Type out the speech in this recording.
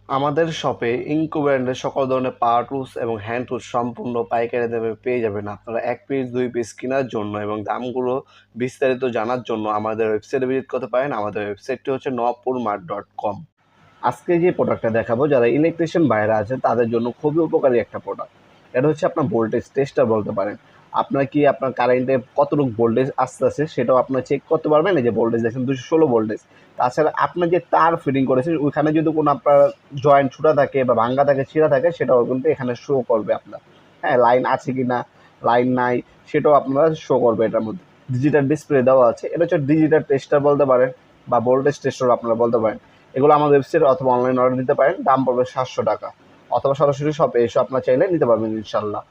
আমাদের শপে ইনকো ব্র্যান্ডের সকল ধরনের পাওয়ার টুলস এবং হ্যান্ড টুলস সম্পূর্ণ পাইকারি দামে পেয়ে যাবেন। আপনারা ১ পিস ২ পিস কেনার জন্য এবং দামগুলো বিস্তারিত জানার জন্য আমাদের ওয়েবসাইটে ভিজিট করতে পারেন। আমাদের ওয়েবসাইটটি হচ্ছে nwapoormart.com। আজকে যে প্রোডাক্টটা দেখাবো, যারা ইলেকট্রিশিয়ান ভাইরা আছেন তাদের জন্য খুবই উপকারী একটা প্রোডাক্ট। এটা হচ্ছে আপনার ভোল্টেজ টেস্টার বলতে পারেন। আপনার কি আপনার কারেন্টে কতটুকু ভোল্টেজ আসতেছে সেটাও আপনার চেক করতে পারবেন। এই যে ভোল্টেজ দেখছেন ২১৬ ভোল্টেজ। তাছাড়া আপনার যে তার ফিটিং করেছেন ওইখানে যদি কোনো আপনার জয়েন্ট ছুটা থাকে বা ভাঙ্গা থাকে, ছিঁড়া থাকে, সেটাও কিন্তু এখানে শো করবে আপনার। হ্যাঁ, লাইন আছে কি না, লাইন নাই সেটাও আপনারা শো করবে এটার মধ্যে। ডিজিটাল ডিসপ্লে দেওয়া আছে। এটা হচ্ছে ডিজিটাল টেস্টার বলতে পারেন বা ভোল্টেজ টেস্টারও আপনারা বলতে পারেন। এগুলো আমাদের ওয়েবসাইট অথবা অনলাইন অর্ডার দিতে পারেন। দাম পড়বে ৭০০ টাকা, অথবা সরাসরি শপে এসে আপনারা চাইলে নিতে পারবেন ইনশাল্লাহ।